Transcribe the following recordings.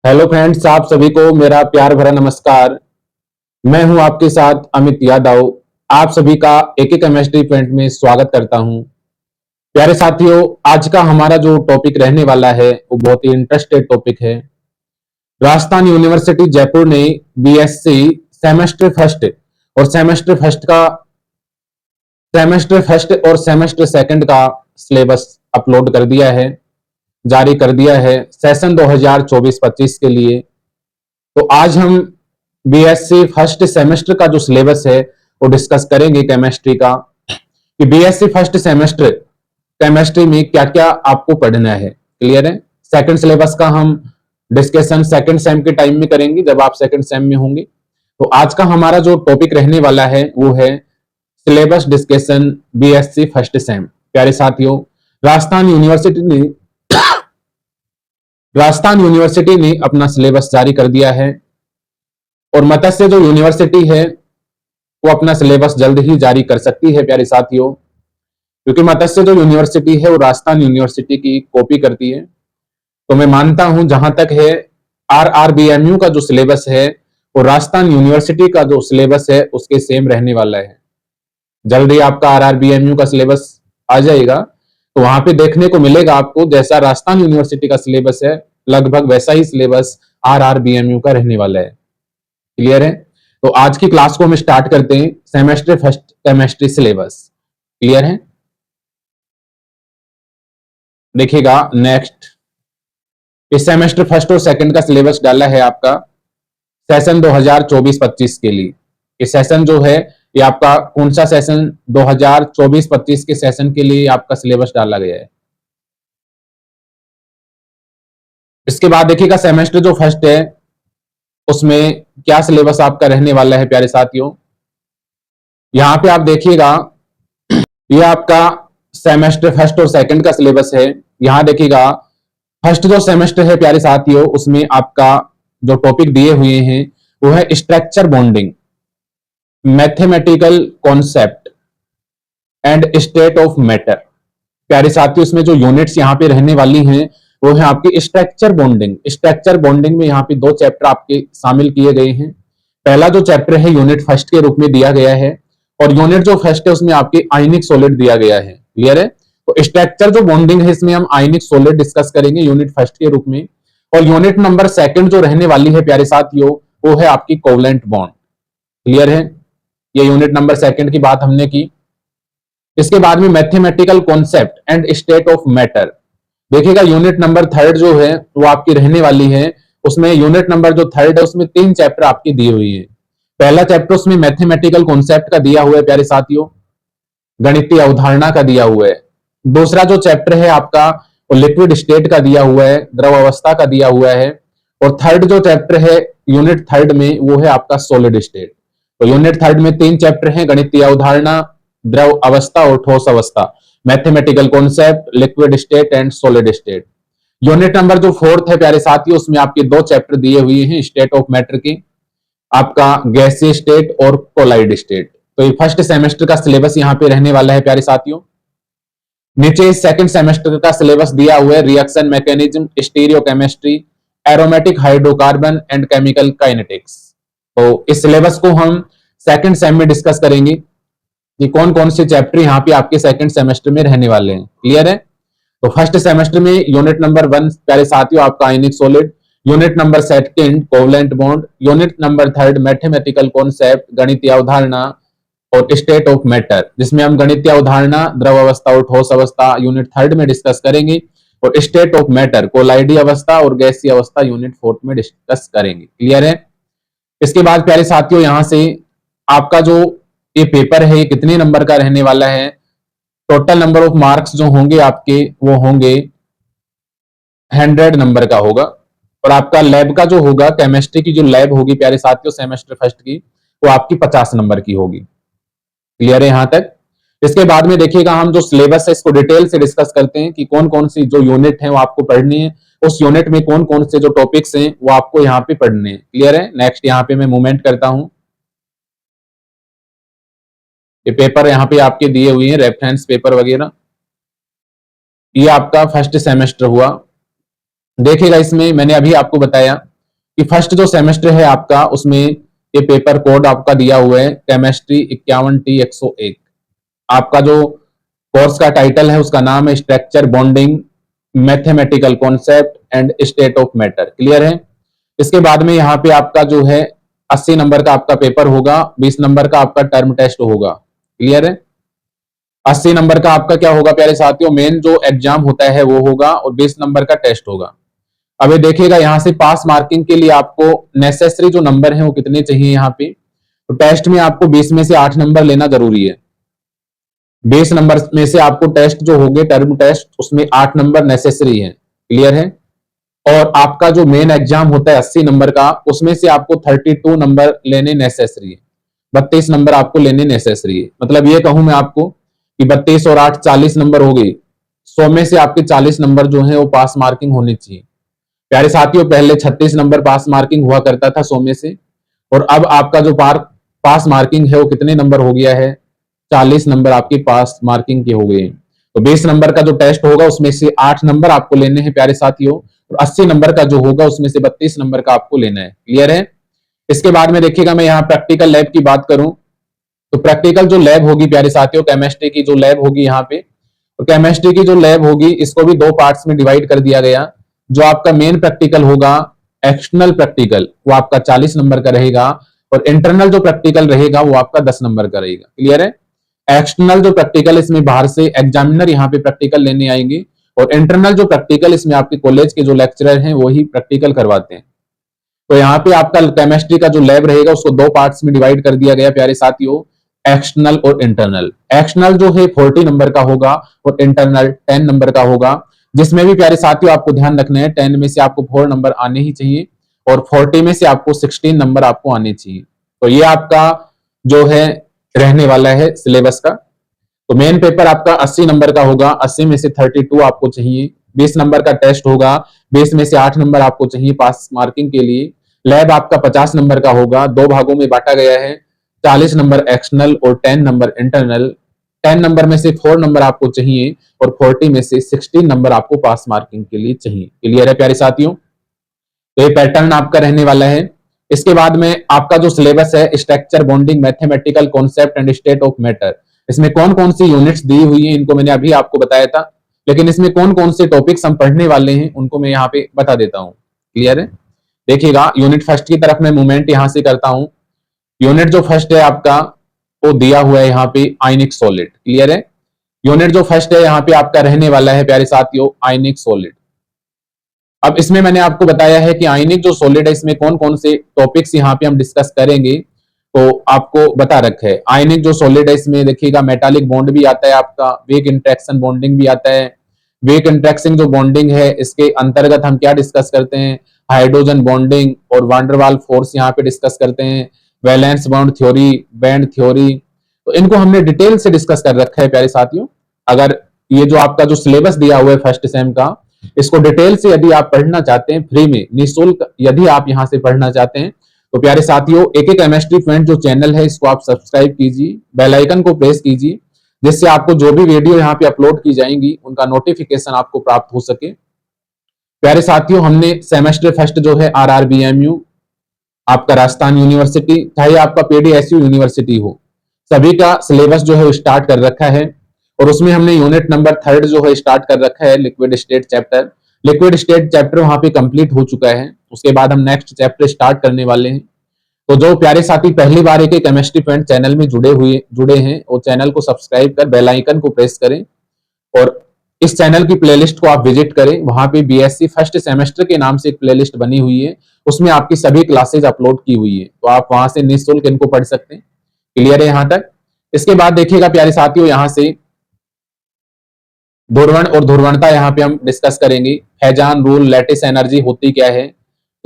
Hello friends, आप सभी को मेरा प्यार भरा नमस्कार। मैं हूं आपके साथ अमित यादव। आप सभी का एक एक केमिस्ट्री फ्रेंड में स्वागत करता हूं। प्यारे साथियों, आज का हमारा जो टॉपिक रहने वाला है वो बहुत ही इंटरेस्टेड टॉपिक है। राजस्थान यूनिवर्सिटी जयपुर ने बीएससी सेमेस्टर फर्स्ट और सेमेस्टर फर्स्ट और सेमेस्टर सेकंड का सिलेबस अपलोड कर दिया है, जारी कर दिया है सेशन 2024-25 के लिए। तो आज हम बीएससी फर्स्ट सेमेस्टर का जो सिलेबस है वो डिस्कस करेंगे केमिस्ट्री का, कि बीएससी फर्स्ट सेमेस्टर केमिस्ट्री में क्या क्या आपको पढ़ना है। क्लियर है? सेकंड सिलेबस का हम डिस्कशन सेकंड सेम के टाइम में करेंगे, जब आप सेकंड सेम में होंगे। तो आज का हमारा जो टॉपिक रहने वाला है वो है syllabus discussion BSc first sem. प्यारे साथियों, राजस्थान यूनिवर्सिटी ने अपना सिलेबस जारी कर दिया है और मत्स्य जो यूनिवर्सिटी है वो अपना सिलेबस जल्द ही जारी कर सकती है। प्यारे साथियों, क्योंकि मत्स्य जो यूनिवर्सिटी है वो राजस्थान यूनिवर्सिटी की कॉपी करती है, तो मैं मानता हूं जहां तक है आरआरबीएमयू का जो सिलेबस है वो राजस्थान यूनिवर्सिटी का जो सिलेबस है उसके सेम रहने वाला है। जल्द ही आपका आरआरबीएमयू का सिलेबस आ जाएगा, तो वहां पे देखने को मिलेगा आपको जैसा राजस्थान यूनिवर्सिटी का सिलेबस है लगभग वैसा ही सिलेबस आरआरबीएमयू का रहने वाला है। क्लियर है? तो आज की क्लास को हम स्टार्ट करते हैं। Semester first chemistry syllabus clear है? देखिएगा नेक्स्ट, इस सेमेस्टर फर्स्ट और सेकंड का सिलेबस डाला है आपका सेशन 2024-25 के लिए। ये सेशन जो है ये आपका कौन सा सेशन 2024-25 के सेशन के लिए आपका सिलेबस डाला गया है। इसके बाद देखिएगा सेमेस्टर जो फर्स्ट है उसमें क्या सिलेबस आपका रहने वाला है। प्यारे साथियों, यहां पे आप देखिएगा ये आपका सेमेस्टर फर्स्ट और सेकंड का सिलेबस है। यहां देखिएगा फर्स्ट जो सेमेस्टर है प्यारे साथियों, उसमें आपका जो टॉपिक दिए हुए हैं वो है structure bonding, mathematical concept and state of matter. प्यारे साथियों, इसमें जो यूनिट्स यहाँ पे रहने वाली हैं वो है आपकी स्ट्रक्चर बॉन्डिंग। स्ट्रक्चर बॉन्डिंग में यहाँ पे दो चैप्टर आपके शामिल किए गए हैं। पहला जो चैप्टर है यूनिट फर्स्ट के रूप में दिया गया है और यूनिट जो फर्स्ट है उसमें आपकी आयनिक सॉलिड दिया गया है। क्लियर है? तो स्ट्रक्चर जो बॉन्डिंग है इसमें हम आयनिक सॉलिड डिस्कस करेंगे यूनिट फर्स्ट के रूप में, और यूनिट नंबर सेकंड जो रहने वाली है प्यारे साथियों वो है आपकी कोवलेंट बॉन्ड। क्लियर है? ये यूनिट नंबर सेकंड की बात हमने की। इसके बाद में mathematical concept and state of matter. देखिएगा यूनिट नंबर थर्ड जो है वो आपकी रहने वाली है। उसमें यूनिट नंबर जो थर्ड है उसमें 3 चैप्टर आपकी दी हुई है। पहला चैप्टर उसमें मैथमेटिकल कॉन्सेप्ट का दिया हुआ है प्यारे साथियों, गणितीय अवधारणा का दिया हुआ है। दूसरा जो चैप्टर है आपका वो लिक्विड स्टेट का दिया हुआ है, द्रव अवस्था का दिया हुआ है। और थर्ड जो चैप्टर है यूनिट थर्ड में वो है आपका सॉलिड स्टेट। तो यूनिट थर्ड में 3 चैप्टर हैं, गणितीय अवधारणा, द्रव अवस्था और ठोस अवस्था, mathematical concept, liquid state and solid state. Unit number जो फोर्थ है प्यारे साथियों उसमें आपके 2 चैप्टर दिए हुए हैं स्टेट ऑफ मैटर के, आपका गैसीय स्टेट और कोलाइड स्टेट। तो ये फर्स्ट सेमेस्टर का सिलेबस यहाँ पे रहने वाला है प्यारे साथियों। नीचे सेकंड सेमेस्टर का सिलेबस दिया हुआ है reaction mechanism, stereochemistry, aromatic hydrocarbon and chemical kinetics. तो इस सिलेबस को हम सेकंड सेम में डिस्कस करेंगे कि कौन कौन से चैप्टर यहाँ पे आपके सेकंड सेमेस्टर में रहने वाले हैं। क्लियर है? तो फर्स्ट सेमेस्टर में यूनिट नंबर 1 प्यारे साथियों आपका आयनिक solid, unit number second covalent bond, unit number third mathematical concept, गणितीय अवधारणा और स्टेट ऑफ मैटर, जिसमें हम गणितीय अवधारणा, द्रव अवस्था और ठोस अवस्था यूनिट थर्ड में डिस्कस करेंगे, और स्टेट ऑफ मैटर कोलाइडी अवस्था और गैसीय अवस्था यूनिट फोर्थ में डिस्कस करेंगे। क्लियर है? इसके बाद प्यारे साथियों यहां से आपका जो ये पेपर है ये कितने नंबर का रहने वाला है। टोटल नंबर ऑफ मार्क्स जो होंगे आपके वो होंगे 100 नंबर का होगा, और आपका लैब का जो होगा, केमिस्ट्री की जो लैब होगी प्यारे साथियों सेमेस्टर फर्स्ट की, वो आपकी 50 नंबर की होगी। क्लियर है यहां तक? इसके बाद में देखिएगा हम जो सिलेबस है इसको डिटेल से डिस्कस करते हैं कि कौन कौन सी जो यूनिट है वो आपको पढ़नी है, उस यूनिट में कौन कौन से जो टॉपिक्स हैं वो आपको यहाँ पे पढ़ने हैं। क्लियर है? नेक्स्ट यहाँ पे मैं मूवमेंट करता हूं। ये पेपर यहाँ पे आपके दिए हुए हैं, रेफरेंस पेपर वगैरह। ये आपका फर्स्ट सेमेस्टर हुआ। देखिएगा इसमें मैंने अभी आपको बताया कि फर्स्ट जो सेमेस्टर है आपका उसमें ये पेपर कोड आपका दिया हुआ है केमिस्ट्री 51T101। आपका जो कोर्स का टाइटल है उसका नाम है structure bonding mathematical concept and state of matter. Clear है। इसके बाद में यहाँ पे आपका जो है 80 नंबर का आपका पेपर होगा, 20 नंबर का आपका टर्म टेस्ट होगा। क्लियर है। 80 नंबर का आपका क्या होगा प्यारे साथियों, मेन जो एग्जाम होता है वो होगा और 20 नंबर का टेस्ट होगा। अब ये देखिएगा यहाँ से पास मार्किंग के लिए आपको नेसेसरी जो नंबर है वो कितने चाहिए यहाँ पे, तो टेस्ट में आपको 20 में से 8 नंबर लेना जरूरी है। 20 नंबर में से आपको टेस्ट जो होंगे टर्म टेस्ट उसमें 8 नंबर नेसेसरी है। क्लियर है। और आपका जो मेन एग्जाम होता है 80 नंबर का उसमें से आपको 32 नंबर लेने नेसेसरी है, 32 नंबर आपको लेने नेसेसरी है। मतलब ये कहूं मैं आपको कि 32 और 8 40 नंबर हो गई, 100 में से आपके 40 नंबर जो है वो पास मार्किंग होनी चाहिए। प्यारे साथियों पहले 36 नंबर पास मार्किंग हुआ करता था 100 में से, और अब आपका जो पास मार्किंग है वो कितने नंबर हो गया है, 40 नंबर आपकी पास मार्किंग के हो गए। तो 20 नंबर का जो टेस्ट होगा उसमें से 8 नंबर आपको लेने हैं प्यारे साथियों, और 80 नंबर का जो होगा उसमें से 32 नंबर का आपको लेना है। क्लियर है। इसके बाद में देखिएगा मैं यहाँ प्रैक्टिकल लैब की बात करूं तो प्रैक्टिकल जो लैब होगी प्यारे साथियों, केमिस्ट्री की जो लैब होगी यहाँ पे, तो केमिस्ट्री की जो लैब होगी इसको भी 2 पार्ट्स में डिवाइड कर दिया गया। जो आपका मेन प्रैक्टिकल होगा एक्सटर्नल प्रैक्टिकल वो आपका 40 नंबर का रहेगा, और इंटरनल जो प्रैक्टिकल रहेगा वो आपका 10 नंबर का रहेगा। क्लियर है। एक्सटर्नल जो प्रैक्टिकल इसमें बाहर से एग्जामिनर यहाँ पे प्रैक्टिकल लेने आएंगे, और इंटरनल जो प्रैक्टिकल इसमें आपके कॉलेज के जो लेक्चरर हैं वही प्रैक्टिकल करवाते हैं। तो यहाँ पे आपका केमिस्ट्री का जो लैब रहेगा उसको 2 पार्ट्स में डिवाइड कर दिया गया प्यारे साथियों, एक्सटर्नल और इंटरनल। एक्सटर्नल जो है 40 नंबर का होगा और इंटरनल 10 नंबर का होगा, जिसमें भी प्यारे साथियों आपको ध्यान रखना है 10 में से आपको 4 नंबर आने ही चाहिए और 40 में से आपको 16 नंबर आपको आने चाहिए। तो ये आपका जो है रहने वाला है सिलेबस का। तो मेन पेपर आपका 80 नंबर का होगा, 80 में से 32 आपको चाहिए, 20 नंबर का टेस्ट होगा, 20 में से 8 नंबर आपको चाहिए पास मार्किंग के लिए। लैब आपका 50 नंबर का होगा, 2 भागों में बांटा गया है, 40 नंबर एक्सटर्नल और 10 नंबर इंटरनल। 10 नंबर में से 4 नंबर आपको चाहिए और 40 में से 16 नंबर आपको पास मार्किंग के लिए चाहिए। क्लियर है प्यारे साथियों। तो ये पैटर्न आपका रहने वाला है। इसके बाद में आपका जो सिलेबस है structure bonding mathematical concept and state of matter, इसमें कौन कौन सी यूनिट्स दी हुई है इनको मैंने अभी आपको बताया था, लेकिन इसमें कौन कौन से टॉपिक्स हम पढ़ने वाले हैं उनको मैं यहाँ पे बता देता हूँ। क्लियर है। देखिएगा यूनिट फर्स्ट की तरफ मैं मूवमेंट यहां से करता हूं। यूनिट जो फर्स्ट है आपका वो दिया हुआ है यहाँ पे आयनिक सॉलिड। क्लियर है। यूनिट जो फर्स्ट है यहाँ पे आपका रहने वाला है प्यारे साथियों आयनिक सॉलिड। अब इसमें मैंने आपको बताया है कि आयनिक जो सॉलिड है इसमें कौन कौन से टॉपिक्स यहाँ पे हम डिस्कस करेंगे, तो आपको बता रखा है। आयनिक जो सॉलिड है इसमें देखिएगा मेटालिक बॉन्ड भी आता है आपका, वीक इंटरेक्शन बॉन्डिंग भी आता है। वीक इंटरेक्शन जो बॉन्डिंग है इसके अंतर्गत हम क्या डिस्कस करते हैं, हाइड्रोजन बॉन्डिंग और वांडरवाल फोर्स यहाँ पे डिस्कस करते हैं, valence bond theory, band theory. तो इनको हमने डिटेल से डिस्कस कर रखा है प्यारे साथियों। अगर ये जो आपका जो सिलेबस दिया हुआ है फर्स्ट सेम का, इसको डिटेल से यदि आप पढ़ना चाहते हैं फ्री में निःशुल्क, यदि आप यहां से पढ़ना चाहते हैं तो प्यारे साथियों एक एक केमिस्ट्री फ्रेंड जो चैनल है इसको आप सब्सक्राइब कीजिए, बेल आइकन को प्रेस कीजिए, जिससे आपको जो भी वीडियो यहाँ पे अपलोड की जाएंगी उनका नोटिफिकेशन आपको प्राप्त हो सके। प्यारे साथियों हमने सेमेस्टर फर्स्ट जो है RRBMU, आपका राजस्थान यूनिवर्सिटी, चाहे आपका PDSU यूनिवर्सिटी हो, सभी का सिलेबस जो है वो स्टार्ट कर रखा है, और उसमें हमने यूनिट नंबर 3 जो है स्टार्ट कर रखा है liquid state chapter. Liquid state chapter वहां पे कंप्लीट हो चुका है, उसके बाद हम नेक्स्ट चैप्टर स्टार्ट करने वाले हैं। तो जो प्यारे साथी पहली बार एक केमिस्ट्री फ्रेंड चैनल में जुड़े हैं वो चैनल को सब्सक्राइब कर बेल आइकन को प्रेस करें, और इस चैनल की प्लेलिस्ट को आप विजिट करें। वहां पे BSc फर्स्ट सेमेस्टर के नाम से एक प्लेलिस्ट बनी हुई है, उसमें आपकी सभी क्लासेज अपलोड की हुई है, तो आप वहां से निःशुल्क इनको पढ़ सकते हैं। क्लियर है यहां तक। इसके बाद देखिएगा प्यारे साथियों यहां से ध्रुवण और ध्रुवणता यहाँ पे हम डिस्कस करेंगे, फैजान रूल, लैटिस एनर्जी होती क्या है,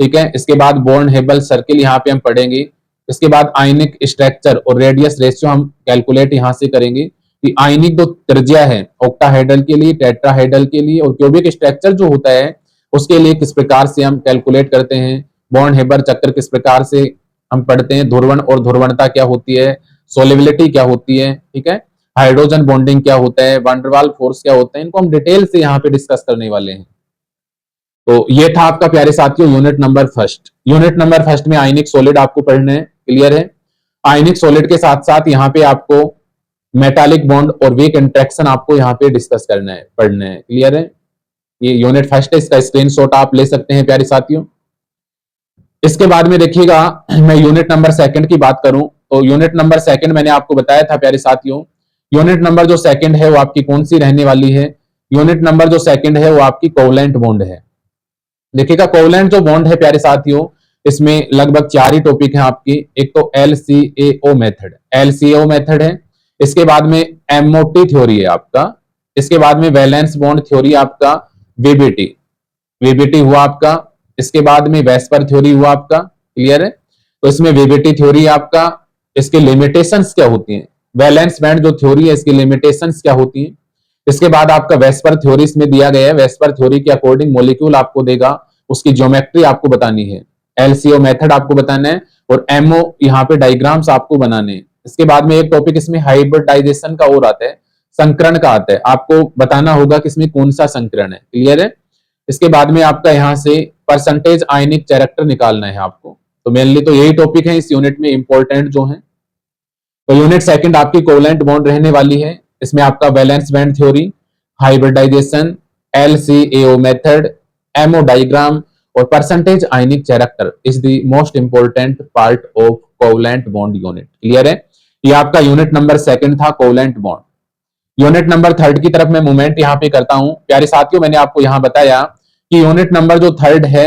ठीक है। इसके बाद बोर्न हेबल सर्किल यहाँ पे हम पढ़ेंगे। इसके बाद आयनिक स्ट्रक्चर और रेडियस रेशियो हम कैलकुलेट यहाँ से करेंगे कि आयनिक जो त्रिज्या है ऑक्टाहेड्रल के लिए, टेट्राहेड्रल के लिए, और क्यूबिक स्ट्रक्चर जो होता है उसके लिए किस प्रकार से हम कैलकुलेट करते हैं, बॉर्न हेबर चक्र किस प्रकार से हम पढ़ते हैं, ध्रुवण और ध्रुवणता क्या होती है, सोलिबिलिटी क्या होती है, ठीक है, हाइड्रोजन बॉन्डिंग क्या होता है, वांडरवाल फोर्स क्या होता है, इनको हम डिटेल से यहाँ पे डिस्कस करने वाले हैं। तो ये था आपका प्यारे साथियों unit number first. Unit number first में आयनिक सॉलिड आपको पढ़ने हैं, क्लियर है। आयनिक सॉलिड के साथ साथ यहाँ पे आपको मेटालिक बॉन्ड और वीक इंटरेक्शन आपको यहाँ पे डिस्कस करना है, पढ़ना है, क्लियर है। ये यूनिट फर्स्ट है, इसका स्क्रीनशॉट आप ले सकते हैं प्यारे साथियों। इसके बाद में देखिएगा, मैं यूनिट नंबर सेकंड की बात करूं तो यूनिट नंबर सेकंड मैंने आपको बताया था प्यारे साथियों, यूनिट नंबर जो सेकंड है वो आपकी कौन सी रहने वाली है। यूनिट नंबर जो सेकंड है वो आपकी कोवलेंट बॉन्ड है। देखिएगा कोवलेंट जो बॉन्ड है प्यारे साथियों, इसमें लगभग 4 ही टॉपिक हैं आपकी। एक तो LCAO मेथड, LCAO मेथड है। इसके बाद में MOT थ्योरी है आपका। इसके बाद में वैलेंस बॉन्ड थ्योरी आपका VBT, VBT हुआ आपका। इसके बाद में वेस्पर थ्योरी हुआ आपका, क्लियर है। तो इसमें VBT थ्योरी आपका, इसके लिमिटेशंस क्या होती हैं, वैलेंस बैंड जो थ्योरी है इसकी लिमिटेशंस क्या होती हैं। इसके बाद आपका वेस्पर थ्योरी इसमें दिया गया है, वेस्पर थ्योरी के अकॉर्डिंग मॉलिक्यूल आपको देगा, उसकी ज्योमेट्री आपको बतानी है। LCO मेथड आपको बताना है और MO यहाँ पे डायग्राम्स आपको बनाने हैं। इसके बाद में एक टॉपिक इसमें हाइब्रिडाइजेशन का और आता है, संकरण का आता है, आपको बताना होगा कि इसमें कौन सा संकरण है, क्लियर है। इसके बाद में आपका यहाँ से परसेंटेज आयनिक कैरेक्टर निकालना है आपको। तो मेनली तो यही टॉपिक है इस यूनिट में इंपॉर्टेंट जो है। तो यूनिट सेकंड आपकी कोवलेंट बॉन्ड रहने वाली है। इसमें आपका valence band theory, hybridization, LCAO method, MO diagram और percentage ionic character is the most important part of covalent bond unit, clear है। ये आपका यूनिट नंबर सेकंड था, covalent bond. Unit number third की तरफ मैं मूवमेंट यहाँ पे करता हूं प्यारे साथियों। मैंने आपको यहाँ बताया कि यूनिट नंबर जो थर्ड है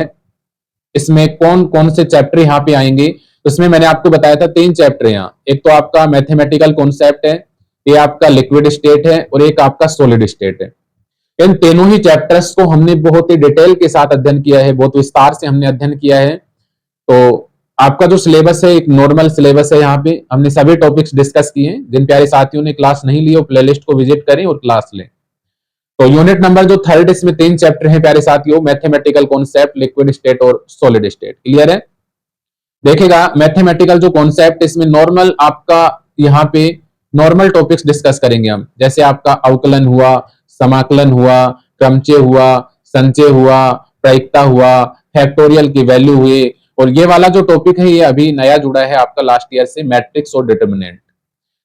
इसमें कौन कौन से चैप्टर यहाँ पे आएंगे। तो इसमें मैंने आपको बताया था 3 चैप्टर यहाँ, एक तो आपका मैथमेटिकल कॉन्सेप्ट है, ये आपका लिक्विड स्टेट है और एक आपका सॉलिड स्टेट है। इन तीनों ही चैप्टर्स को हमने बहुत ही डिटेल के साथ अध्ययन किया है, बहुत विस्तार से हमने अध्ययन किया है। तो आपका जो सिलेबस है एक नॉर्मल सिलेबस है, यहाँ पे हमने सभी टॉपिक्स डिस्कस किए हैं। जिन प्यारे साथियों ने क्लास नहीं ली वो प्लेलिस्ट को विजिट करें और क्लास लें। तो यूनिट नंबर जो थर्ड, इसमें 3 चैप्टर हैं प्यारे साथियों, मैथमेटिकल कॉन्सेप्ट, लिक्विड स्टेट और सॉलिड स्टेट, क्लियर है। देखिएगा मैथमेटिकल जो कॉन्सेप्ट, इसमें नॉर्मल आपका यहाँ पे नॉर्मल टॉपिक्स डिस्कस करेंगे हम, जैसे आपका अवकलन हुआ, समाकलन हुआ, क्रमचय हुआ, संचय हुआ, प्रायिकता हुआ, फैक्टोरियल की वैल्यू हुई। और ये वाला जो टॉपिक है ये अभी नया जुड़ा है आपका लास्ट ईयर से, मैट्रिक्स और डिटर्मिनेंट।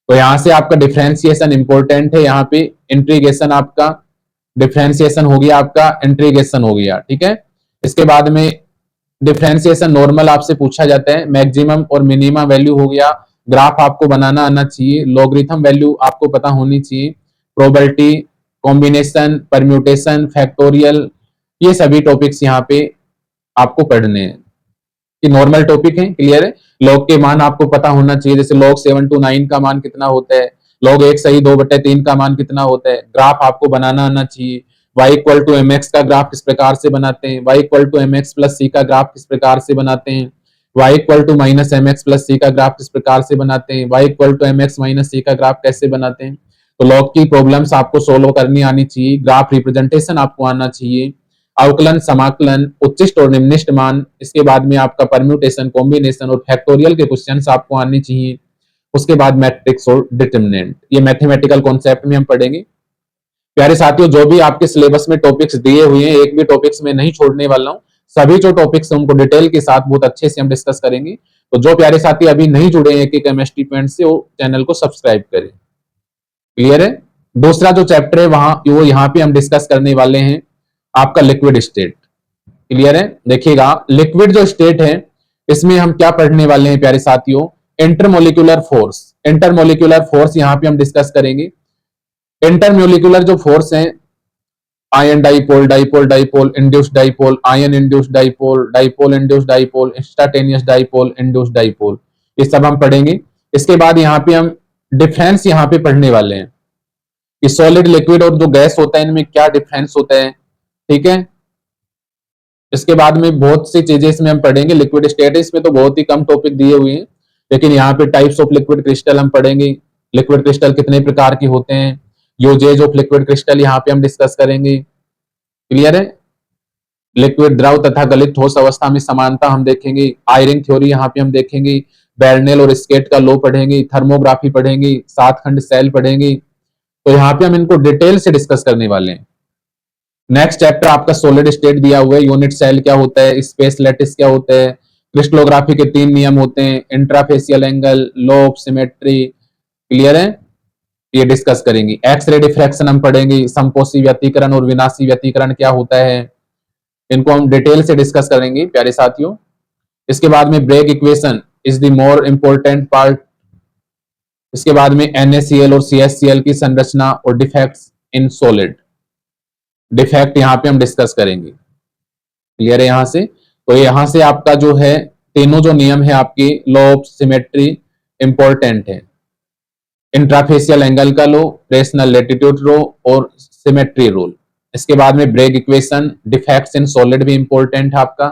तो यहां से आपका डिफरेंशिएशन इंपॉर्टेंट है, यहाँ पे इंट्रीगेशन आपका, डिफरेंशिएशन हो गया आपका, इंट्रीगेशन हो गया, ठीक है। इसके बाद में डिफरेंशिएशन नॉर्मल आपसे पूछा जाता है, मैक्सिमम और मिनिमम वैल्यू हो गया, ग्राफ आपको बनाना आना चाहिए, लॉगरिथम वैल्यू आपको पता होनी चाहिए, प्रोबेबिलिटी, कॉम्बिनेशन, परम्यूटेशन, फैक्टोरियल, ये सभी टॉपिक्स यहाँ पे आपको पढ़ने हैं। ये नॉर्मल टॉपिक है, क्लियर है। लॉग के मान आपको पता होना चाहिए, जैसे लॉग 7 to 9 का मान कितना होता है, लॉग 1 सही 2/3 का मान कितना होता है, ग्राफ आपको बनाना आना चाहिए। y इक्वल टू mx का ग्राफ किस प्रकार से बनाते हैं, y equal to mx plus c का ग्राफ किस प्रकार से बनाते हैं, y equal to minus mx plus c का ग्राफ किस प्रकार से बनाते हैं, y equal to mx minus c का ग्राफ कैसे बनाते हैं। तो लॉग की प्रॉब्लम्स आपको सोल्व करनी आनी चाहिए, ग्राफ रिप्रेजेंटेशन आपको आना चाहिए, अवकलन, समाकलन, उच्चिष्ट और निम्निष्ट मान, इसके बाद में आपका परम्यूटेशन, कॉम्बिनेशन और फैक्टोरियल के क्वेश्चंस आपको आने चाहिए। उसके बाद मैट्रिक्स और डिटर्मिनेंट, ये मैथमेटिकल कॉन्सेप्ट में हम पढ़ेंगे। प्यारे साथियों जो भी आपके सिलेबस में टॉपिक्स दिए हुए हैं, एक भी टॉपिक्स में नहीं छोड़ने वाला हूं, सभी जो टॉपिक्स हैं उनको डिटेल के साथ बहुत अच्छे से हम डिस्कस करेंगे। तो जो प्यारे साथी अभी नहीं जुड़े हैं केमिस्ट्री पॉइंट से, वो चैनल को सब्सक्राइब करें, क्लियर है। दूसरा जो चैप्टर है वहां वो यहाँ पे हम डिस्कस करने वाले हैं आपका लिक्विड स्टेट, क्लियर है। देखिएगा लिक्विड जो स्टेट है इसमें हम क्या पढ़ने वाले हैं प्यारे साथियों, इंटरमोलिकुलर फोर्स, इंटरमोलिकुलर फोर्स यहाँ पे हम डिस्कस करेंगे। इंटरमोलिकुलर जो फोर्स है, ion dipole, dipole dipole, induced dipole, ion induced dipole, dipole induced dipole, instantaneous dipole, induced dipole, ये सब हम पढ़ेंगे। इसके बाद यहाँ पे हम डिफरेंस यहाँ पे पढ़ने वाले हैं कि सॉलिड, लिक्विड और जो गैस होता है इनमें क्या डिफरेंस होता है, ठीक है। इसके बाद में बहुत सी चीजें इसमें हम पढ़ेंगे। लिक्विड स्टेट इसमें तो बहुत ही कम टॉपिक दिए हुए हैं, लेकिन यहाँ पे टाइप्स ऑफ लिक्विड क्रिस्टल हम पढ़ेंगे, लिक्विड क्रिस्टल कितने प्रकार के होते हैं, यूजेज ऑफ लिक्विड क्रिस्टल यहाँ पे हम डिस्कस करेंगे, क्लियर है। लिक्विड, द्रव तथा गलित ठोस अवस्था में समानता हम देखेंगे, आयरिंग थ्योरी यहाँ पे हम देखेंगे, बेर्नेल और स्केट का लॉ पढ़ेंगे, थर्मोग्राफी पढ़ेंगे, 7 खंड सेल पढ़ेंगे। तो यहाँ पे हम इनको डिटेल से डिस्कस करने वाले हैं। नेक्स्ट चैप्टर आपका सॉलिड स्टेट दिया हुआ है, यूनिट सेल क्या होता है, स्पेस लैटिस क्या होता है, क्रिस्टलोग्राफी के 3 नियम होते हैं, इंट्राफेसियल एंगल, लोब, सिमेट्री, क्लियर है, ये डिस्कस करेंगे। एक्सरे डिफ्रैक्शन हम पढ़ेंगे, संपोषी व्यतिकरण और विनाशी व्यतिकरण क्या होता है, इनको हम डिटेल से डिस्कस करेंगे प्यारे साथियों। इसके बाद में Bragg equation is the more important part. इसके बाद में NaCl और CHCl की संरचना और डिफेक्ट्स इन सॉलिड, डिफेक्ट यहां पे हम डिस्कस करेंगे, क्लियर है यहां से। तो यहां से आपका जो है तीनों जो नियम है आपकी, लोब, सिमेट्री इंपॉर्टेंट है, इंट्राफेसियल एंगल का लो, रेशनल लेटिट्यूड लो और सिमेट्री रूल। इसके बाद में Bragg equation, defects in solid भी इंपॉर्टेंट है आपका,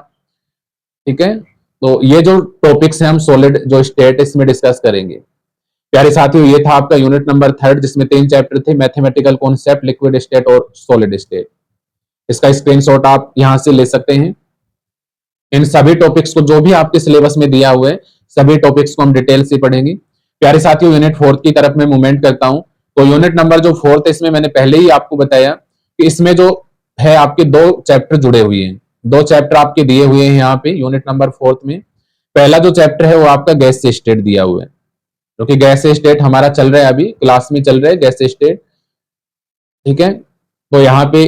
ठीक है। तो ये जो टॉपिक्स हैं हम सॉलिड जो स्टेट इसमें डिस्कस करेंगे प्यारे साथियों। ये था आपका यूनिट नंबर 3 जिसमें 3 चैप्टर थे, मैथमेटिकल कॉन्सेप्ट, लिक्विड स्टेट और सॉलिड स्टेट। इसका स्क्रीनशॉट आप यहां से ले सकते हैं। इन सभी टॉपिक्स को जो भी आपके सिलेबस में दिया हुआ है सभी टॉपिक्स को हम डिटेल से पढ़ेंगे प्यारे साथियों। यूनिट 4 की तरफ मैं मूवमेंट करता हूं। तो यूनिट नंबर जो 4 है इसमें मैंने पहले ही आपको बताया कि इसमें जो है आपके 2 चैप्टर जुड़े हुए हैं, 2 चैप्टर आपके दिए हुए हैं यहाँ पे यूनिट नंबर 4 में। पहला जो चैप्टर है वो आपका गैस स्टेट दिया हुआ है, क्योंकि गैस स्टेट हमारा चल रहा है, अभी क्लास में चल रहा है गैस स्टेट, ठीक है। तो यहाँ पे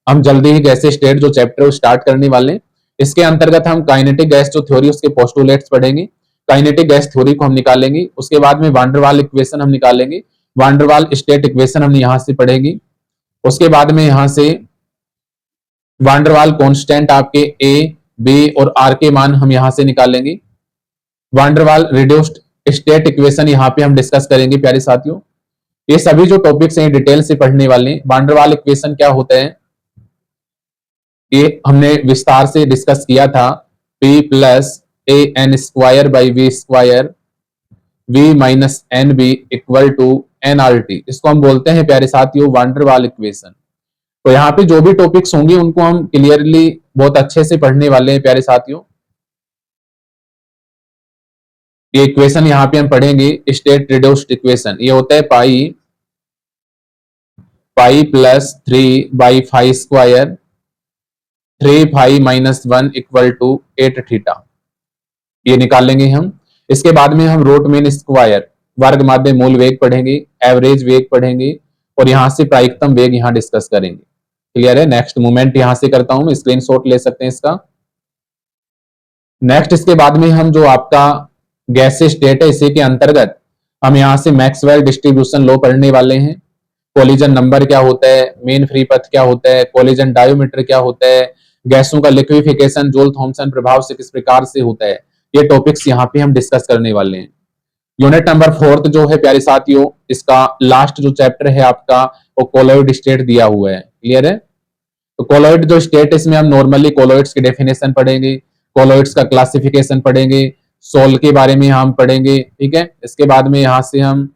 हम जल्दी ही गैस स्टेट जो चैप्टर स्टार्ट करने वाले हैं। इसके अंतर्गत हम काइनेटिक गैस जो थ्योरी उसके पोस्टुलेट्स पढ़ेंगे, काइनेटिक गैस थ्योरी को हम निकालेंगे। उसके बाद में वान डेर वाल इक्वेशन हम निकालेंगे, वान डेर वाल स्टेट इक्वेशन हम यहां से पढ़ेंगे। उसके बाद में यहां से वान डेर वाल कांस्टेंट आपके ए, बी और आर के मान हम यहां से निकालेंगे। Van der Waals reduced state equation यहां पे हम डिस्कस करेंगे प्यारे साथियों। ये सभी जो टॉपिक्स हैं डिटेल से पढ़ने वाले हैं। वान डेर वाल इक्वेशन क्या होता है ये हमने विस्तार से डिस्कस किया था, P plus A N square by V square V minus N B equal to N R T, इसको हम बोलते हैं प्यारे साथियों वान डेर वाल इक्वेशन। तो यहाँ पे जो भी टॉपिक्स होंगे उनको हम क्लियरली बहुत अच्छे से पढ़ने वाले हैं प्यारे साथियों। ये इक्वेशन यहाँ पे हम पढ़ेंगे, स्टेट रिड्यूस्ड इक्वेशन, ये होता है pi plus 3/5 square 3 minus 1 equal to 8 theta, ये निकाल लेंगे हम। इसके बाद में हम रूट मीन स्क्वायर, वर्ग माध्य मूल वेग पढ़ेंगे, एवरेज वेग पढ़ेंगे और यहां से प्रायिकतम वेग यहां डिस्कस करेंगे, क्लियर है। नेक्स्ट मूवमेंट यहां से करता हूं मैं, स्क्रीनशॉट ले सकते हैं इसका। नेक्स्ट इसके बाद में हम जो आपका गैस स्टेट है इसी के अंतर्गत हम यहां से मैक्सवेल डिस्ट्रीब्यूशन लॉ पढ़ने वाले हैं। कोलिजन नंबर क्या होता है, मेन फ्री पथ क्या होता है, कोलिजन डायोमीटर क्या होता है, गैसों का लिक्विफिकेशन जूल थॉमसन प्रभाव से किस प्रकार से होता है, ये टॉपिक्स यहाँ पे हम डिस्कस करने वाले हैं। यूनिट नंबर 4 जो है प्यारे साथियों, इसका लास्ट जो चैप्टर है आपका वो कोलॉइड स्टेट दिया हुआ है, क्लियर है। तो कोलॉइड जो स्टेट इसमें हम नॉर्मली कोलॉइड्स की डेफिनेशन पढ़ेंगे, कोलॉइड्स का क्लासिफिकेशन पढ़ेंगे, सोल के बारे में हम पढ़ेंगे, ठीक है। इसके बाद में यहाँ से हम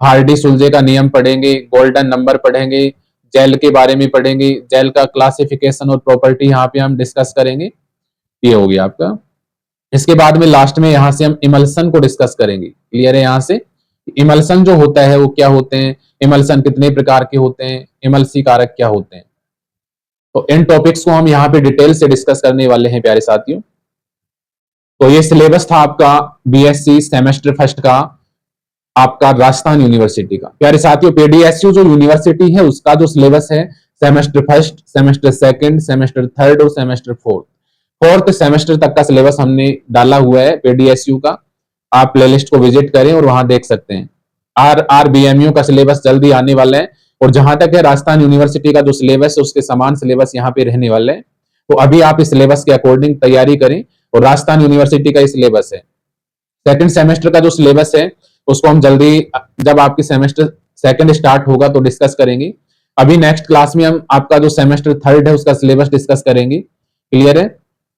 हार्डी सुलजे का नियम पढ़ेंगे, गोल्डन नंबर पढ़ेंगे, जेल के बारे में पढ़ेंगे, जेल का क्लासिफिकेशन और प्रॉपर्टी यहाँ पे हम डिस्कस करेंगे, ये हो गया आपका। इसके बाद में लास्ट में यहां से हम इमल्सन को डिस्कस करेंगे, क्लियर है। यहां से इमल्सन जो होता है वो क्या होते हैं, इमल्सन कितने प्रकार के होते हैं, इमल्सी कारक क्या होते हैं, तो इन टॉपिक्स को हम यहाँ पे डिटेल से डिस्कस करने वाले हैं प्यारे साथियों। तो ये सिलेबस था आपका बीएससी सेमेस्टर फर्स्ट का, आपका राजस्थान यूनिवर्सिटी का। प्यारे साथियों पीडीएसयू जो यूनिवर्सिटी है उसका जो सिलेबस है semester first, semester second, semester third और सेमेस्टर फोर्थ सेमेस्टर तक का सिलेबस हमने डाला हुआ है पीडीएसयू का। आप प्लेलिस्ट को विजिट करें और वहां देख सकते हैं। आरआरबीएमयू का सिलेबस जल्दी आने वाला है और जहां तक है राजस्थान यूनिवर्सिटी का जो सिलेबस है उसके समान सिलेबस यहाँ पे रहने वाले हैं। तो अभी आप इस सिलेबस के अकॉर्डिंग तैयारी करें और राजस्थान यूनिवर्सिटी का सिलेबस है सेकंड सेमेस्टर का जो सिलेबस है उसको हम जल्दी जब आपकी सेमेस्टर सेकंड स्टार्ट होगा तो डिस्कस करेंगे। अभी नेक्स्ट क्लास में हम आपका जो सेमेस्टर थर्ड है उसका सिलेबस डिस्कस करेंगे, क्लियर है।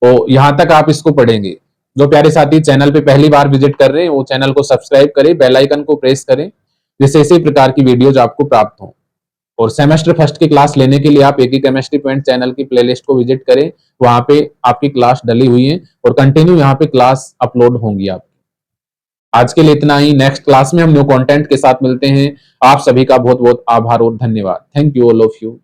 तो यहां तक आप इसको पढ़ेंगे। जो प्यारे साथी चैनल पे पहली बार विजिट कर रहे हैं वो चैनल को सब्सक्राइब करें, बेल आइकन को प्रेस करें जिससे इसी प्रकार की वीडियोज आपको प्राप्त हो। और सेमेस्टर फर्स्ट की क्लास लेने के लिए आप एक ही केमिस्ट्री पॉइंट चैनल की प्लेलिस्ट को विजिट करें, वहां पे आपकी क्लास डली हुई है और कंटिन्यू यहाँ पे क्लास अपलोड होंगी आपकी। आज के लिए इतना ही, नेक्स्ट क्लास में हम न्यू कंटेंट के साथ मिलते हैं। आप सभी का बहुत बहुत आभार और धन्यवाद। Thank you all of you.